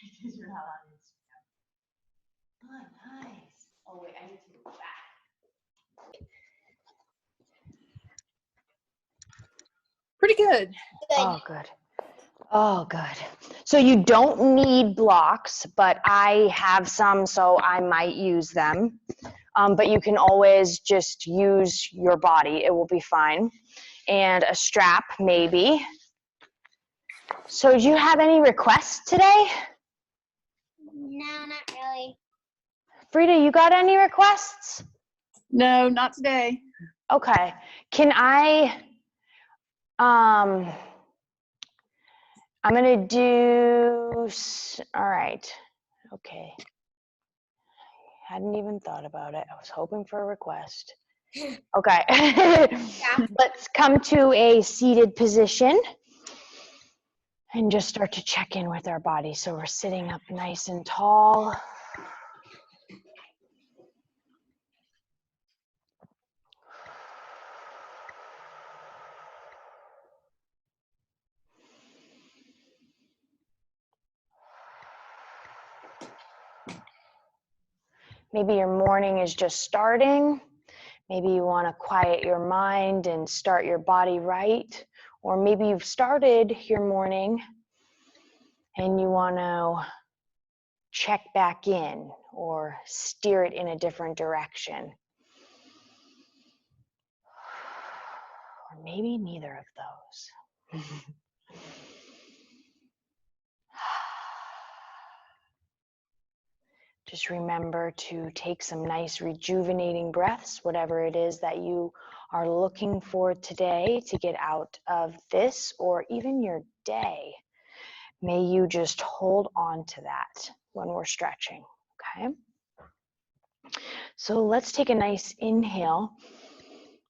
because you're not on Instagram. Oh, nice. Oh, wait, I need to go back. Pretty good. Oh, good. Oh, good. So you don't need blocks, but I have some, so I might use them. But you can always just use your body. It will be fine. And a strap, maybe. So do you have any requests today? No, not really. Frida, you got any requests? No, not today. Okay. Can I'm gonna do, all right. Okay. Hadn't even thought about it. I was hoping for a request. Okay. Let's come to a seated position and just start to check in with our body. So we're sitting up nice and tall. Maybe your morning is just starting. Maybe you want to quiet your mind and start your body right. Or maybe you've started your morning and you want to check back in or steer it in a different direction. Or maybe neither of those. Just remember to take some nice rejuvenating breaths, whatever it is that you are looking for today to get out of this or even your day. May you just hold on to that when we're stretching, okay? So let's take a nice inhale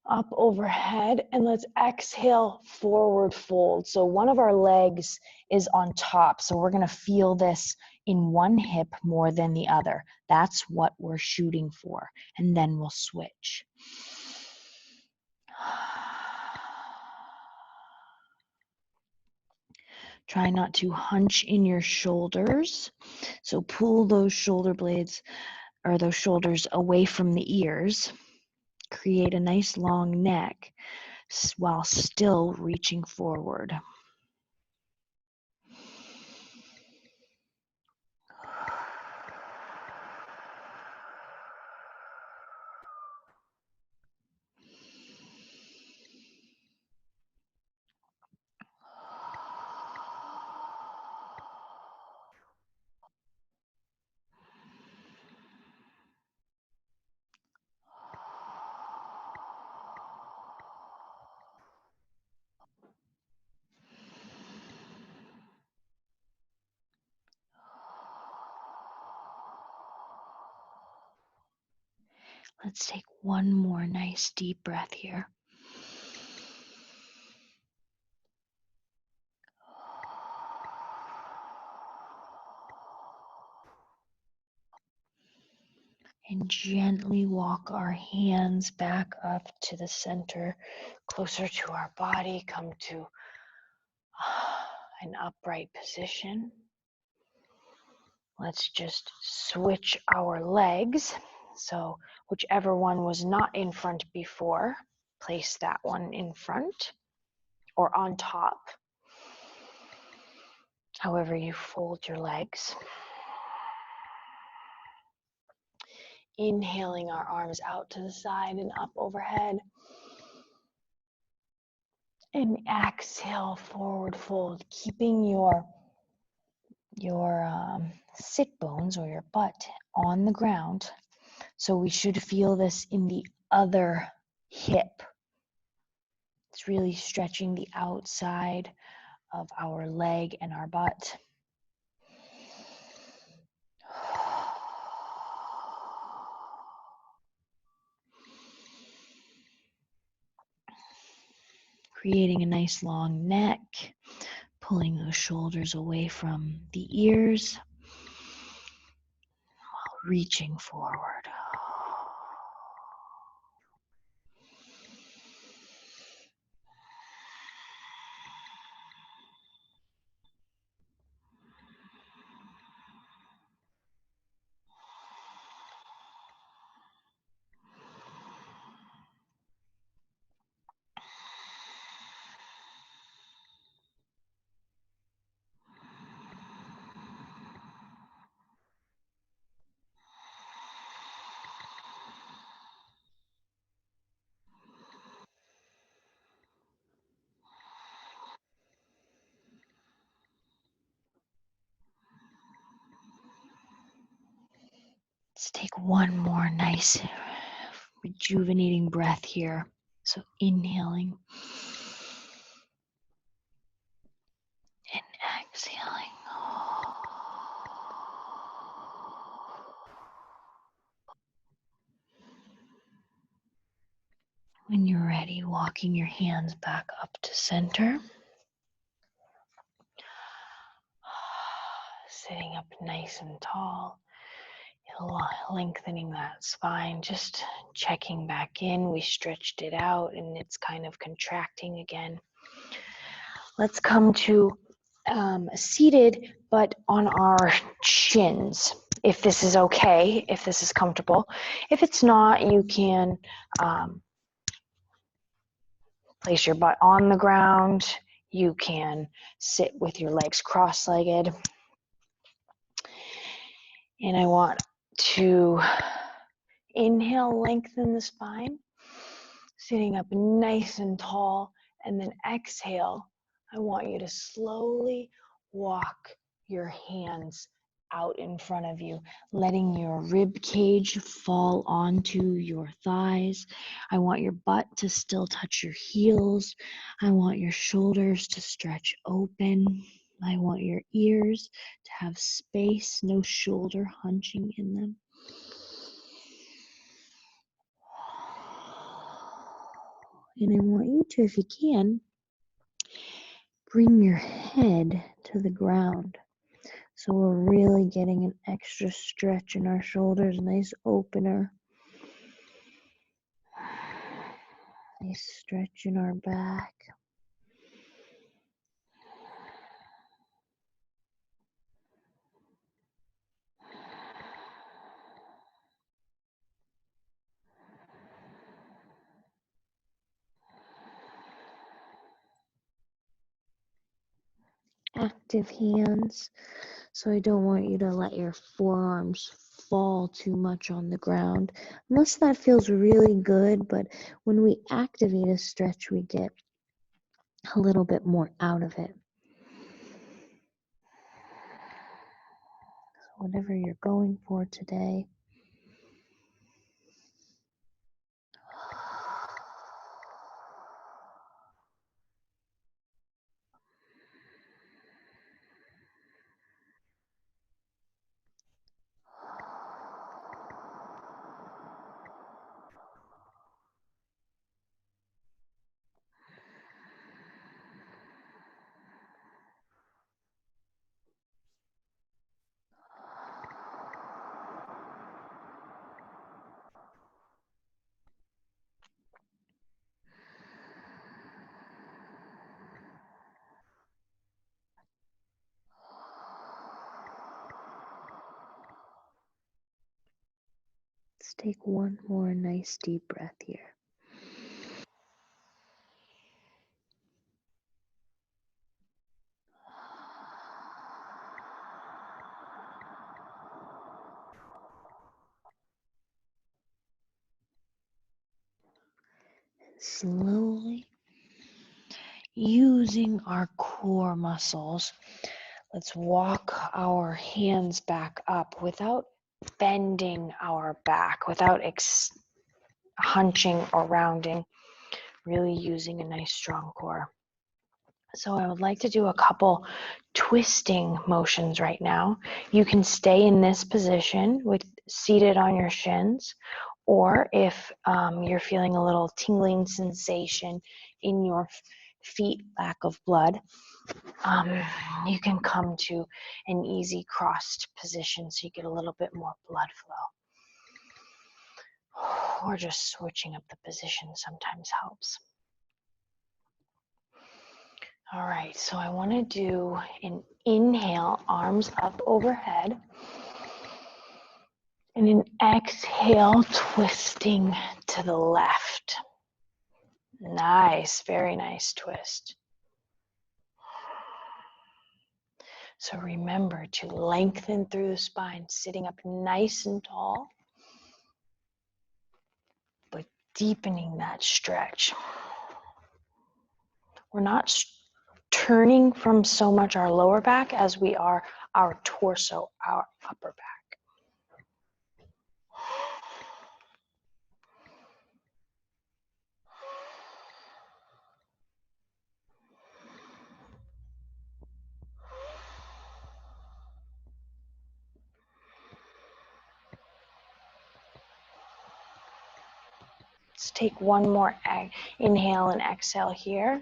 up overhead and let's exhale, forward fold. So one of our legs is on top. So we're gonna feel this in one hip more than the other. That's what we're shooting for. And then we'll switch. Try not to hunch in your shoulders. So pull those shoulder blades or those shoulders away from the ears. Create a nice long neck while still reaching forward. Let's take one more nice deep breath here. And gently walk our hands back up to the center, closer to our body. Come to an upright position. Let's just switch our legs. So whichever one was not in front before, place that one in front or on top. However you fold your legs. Inhaling our arms out to the side and up overhead. And exhale, forward fold, keeping your sit bones or your butt on the ground. So we should feel this in the other hip. It's really stretching the outside of our leg and our butt. Creating a nice long neck, pulling those shoulders away from the ears while reaching forward. Let's take one more nice rejuvenating breath here. So inhaling and exhaling. When you're ready, walking your hands back up to center. Sitting up nice and tall. Lengthening that spine, just checking back in. We stretched it out and it's kind of contracting again. Let's come to seated, but on our shins. If this is okay, if this is comfortable. If it's not, you can place your butt on the ground. You can sit with your legs cross-legged. And I want to inhale, lengthen the spine, sitting up nice and tall, and then exhale. I want you to slowly walk your hands out in front of you, letting your rib cage fall onto your thighs. I want your butt to still touch your heels. I want your shoulders to stretch open. I want your ears to have space, no shoulder hunching in them. And I want you to, if you can, bring your head to the ground. So we're really getting an extra stretch in our shoulders, nice opener. Nice stretch in our back. Active hands. So I don't want you to let your forearms fall too much on the ground, unless that feels really good. But when we activate a stretch, we get a little bit more out of it. So whatever you're going for today. Let's take one more nice deep breath here. Slowly, using our core muscles, let's walk our hands back up without bending our back, without hunching or rounding, really using a nice strong core. So I would like to do a couple twisting motions right now. You can stay in this position with seated on your shins, or if you're feeling a little tingling sensation in your feet, lack of blood, you can come to an easy crossed position so you get a little bit more blood flow. Or just switching up the position sometimes helps. All right, so I want to do an inhale, arms up overhead, and an exhale, twisting to the left. Nice, very nice twist. So remember to lengthen through the spine, sitting up nice and tall, but deepening that stretch. We're not turning from so much our lower back as we are our torso, our upper back. Let's take one more inhale and exhale here.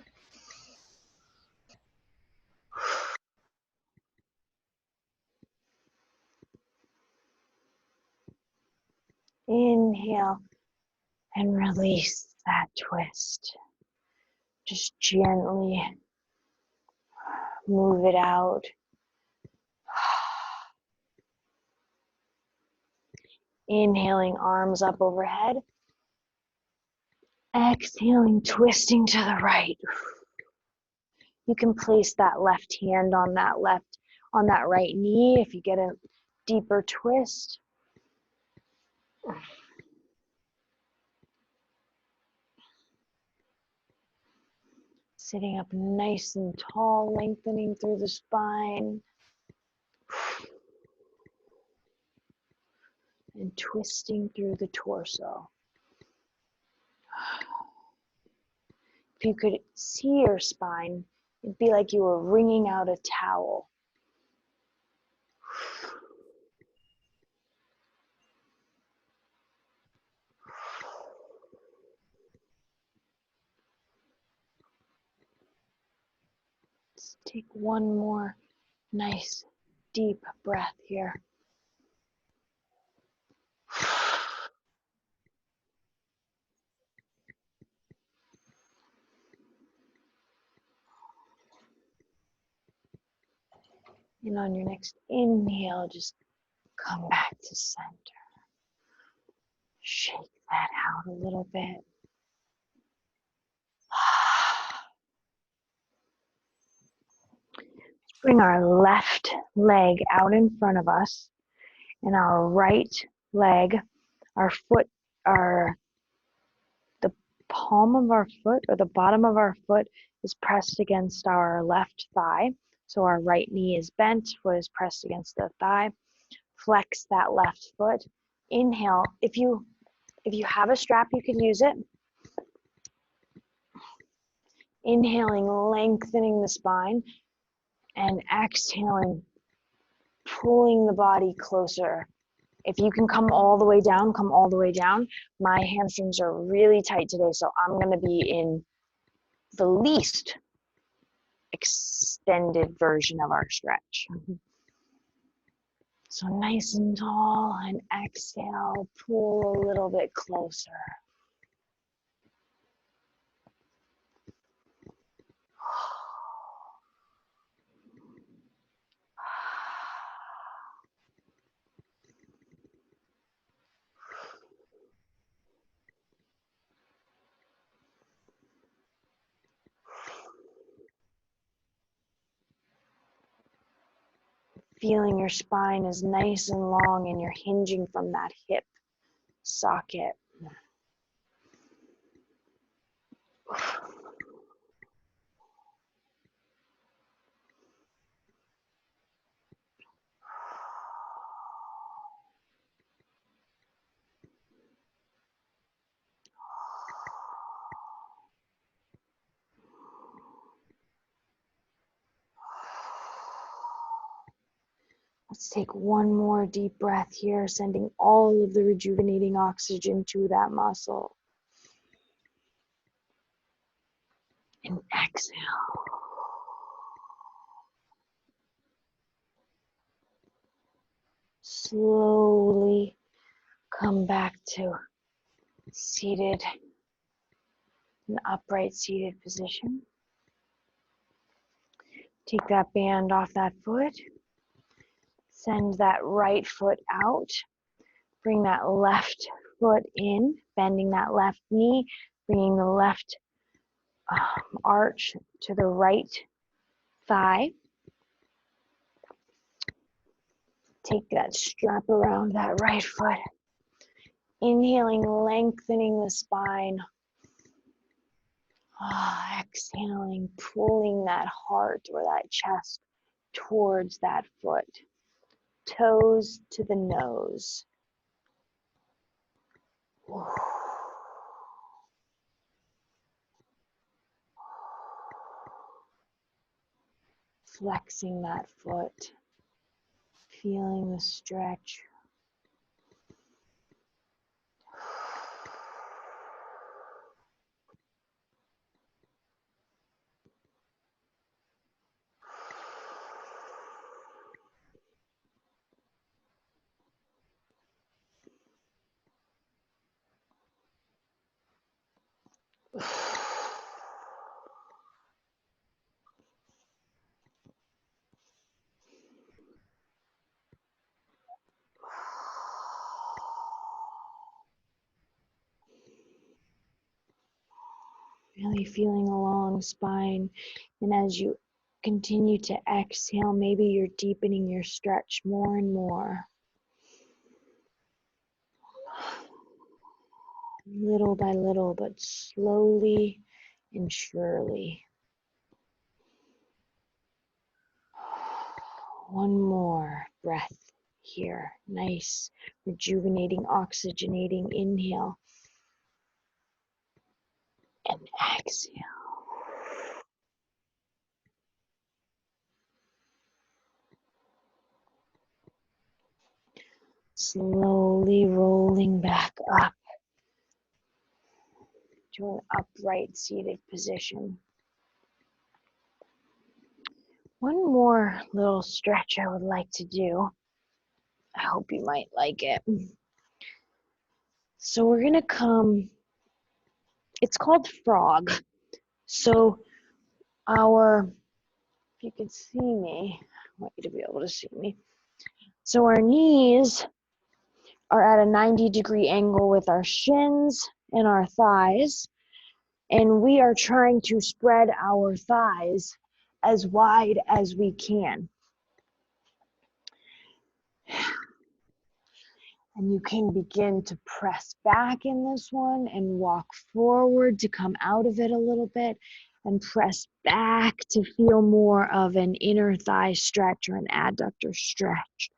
Inhale and release that twist. Just gently move it out. Inhaling, arms up overhead. Exhaling, twisting to the right. You can place that left hand on that right knee if you get a deeper twist. Sitting up nice and tall, lengthening through the spine. And twisting through the torso. If you could see your spine, it'd be like you were wringing out a towel. Let's take one more nice deep breath here. And on your next inhale, just come back to center. Shake that out a little bit. Let's bring our left leg out in front of us, and our right leg, our foot, the palm of our foot or the bottom of our foot is pressed against our left thigh. So our right knee is bent, foot is pressed against the thigh. Flex that left foot. Inhale. If you have a strap, you can use it. Inhaling, lengthening the spine, and exhaling, pulling the body closer. If you can come all the way down, come all the way down. My hamstrings are really tight today, so I'm going to be in the least extended version of our stretch. So nice and tall, and exhale, pull a little bit closer. Feeling your spine is nice and long and you're hinging from that hip socket. Let's take one more deep breath here, sending all of the rejuvenating oxygen to that muscle. And exhale. Slowly come back to seated, an upright seated position. Take that band off that foot. Send that right foot out. Bring that left foot in, bending that left knee, bringing the left arch to the right thigh. Take that strap around that right foot. Inhaling, lengthening the spine. Exhaling, pulling that heart or that chest towards that foot. Toes to the nose. Flexing that foot. Feeling the stretch. Really feeling a long spine. And as you continue to exhale, maybe you're deepening your stretch more and more. Little by little, but slowly and surely. One more breath here. Nice, rejuvenating, oxygenating inhale. And exhale. Slowly rolling back up to an upright seated position. One more little stretch I would like to do. I hope you might like it. So we're gonna come, it's called frog. So if you can see me, I want you to be able to see me. So our knees are at a 90-degree angle with our shins and our thighs. And we are trying to spread our thighs as wide as we can. And you can begin to press back in this one and walk forward to come out of it a little bit and press back to feel more of an inner thigh stretch or an adductor stretch.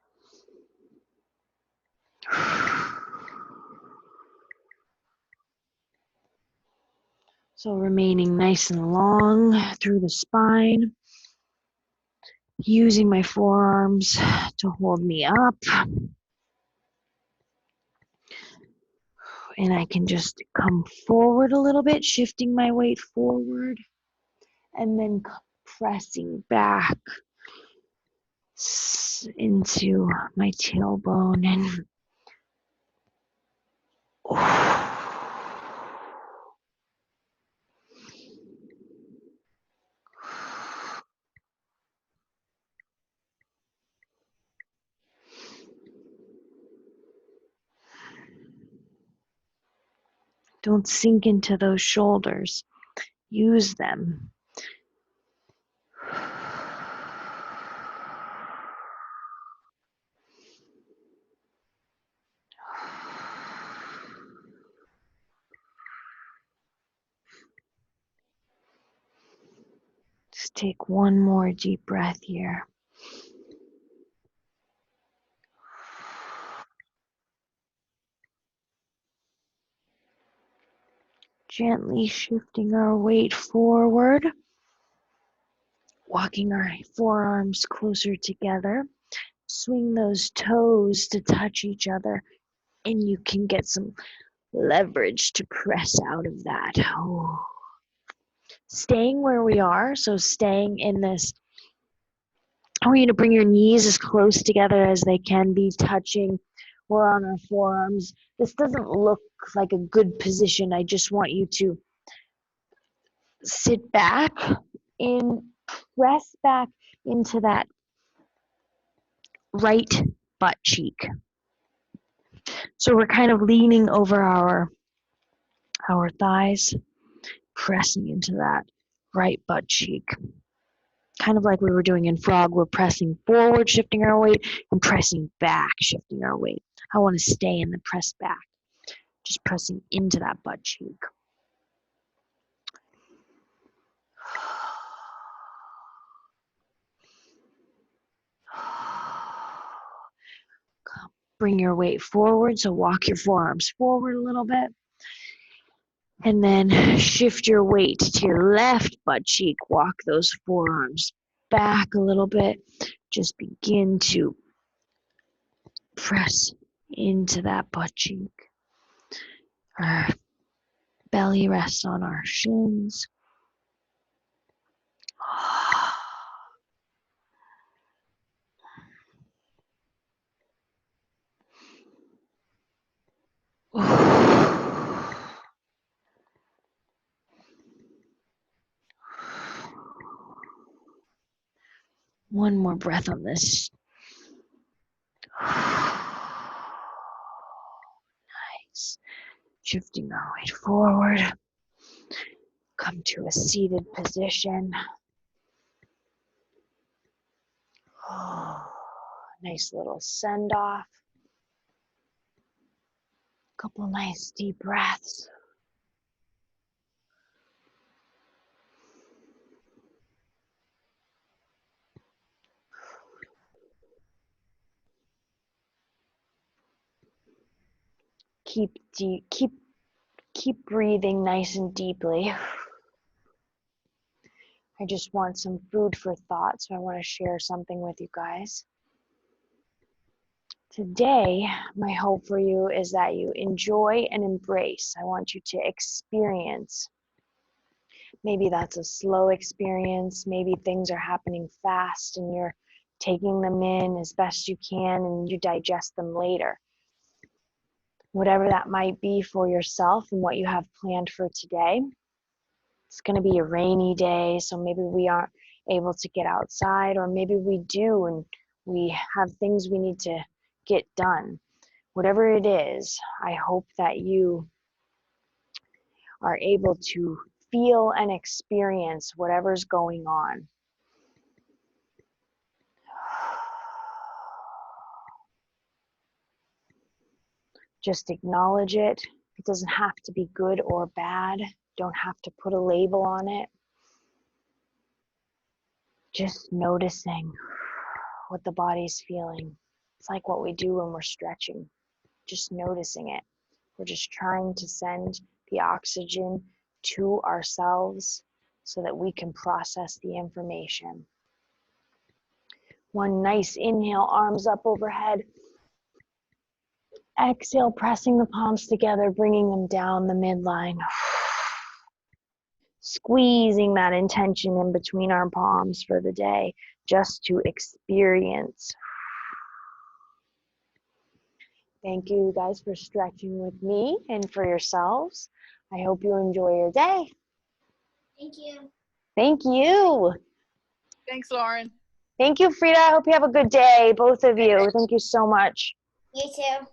So remaining nice and long through the spine, using my forearms to hold me up. And I can just come forward a little bit, shifting my weight forward, and then pressing back into my tailbone and don't sink into those shoulders. Use them. Just take one more deep breath here. Gently shifting our weight forward, walking our forearms closer together. Swing those toes to touch each other, and you can get some leverage to press out of that. Oh. Staying where we are, so staying in this, I want you to bring your knees as close together as they can be, touching. We're on our forearms. This doesn't look like a good position. I just want you to sit back and press back into that right butt cheek. So we're kind of leaning over our thighs, pressing into that right butt cheek. Kind of like we were doing in frog, we're pressing forward, shifting our weight, and pressing back, shifting our weight. I want to stay in the press back, just pressing into that butt cheek. Bring your weight forward, so walk your forearms forward a little bit. And then shift your weight to your left butt cheek. Walk those forearms back a little bit. Just begin to press into that butt cheek. Our belly rests on our shins. One more breath on this. Nice. Shifting our weight forward. Come to a seated position. Nice little send off. Couple nice deep breaths. Keep breathing nice and deeply. I just want some food for thought, so I want to share something with you guys. Today, my hope for you is that you enjoy and embrace. I want you to experience. Maybe that's a slow experience. Maybe things are happening fast and you're taking them in as best you can and you digest them later. Whatever that might be for yourself and what you have planned for today. It's going to be a rainy day, so maybe we aren't able to get outside, or maybe we do and we have things we need to get done. Whatever it is, I hope that you are able to feel and experience whatever's going on. Just acknowledge it. It doesn't have to be good or bad. Don't have to put a label on it. Just noticing what the body's feeling. It's like what we do when we're stretching. Just noticing it. We're just trying to send the oxygen to ourselves so that we can process the information. One nice inhale, arms up overhead. Exhale, pressing the palms together, bringing them down the midline. Squeezing that intention in between our palms for the day, just to experience. Thank you guys for stretching with me and for yourselves. I hope you enjoy your day. Thank you. Thank you. Thanks, Lauren. Thank you, Frida. I hope you have a good day, both of you. Thank you so much. You too.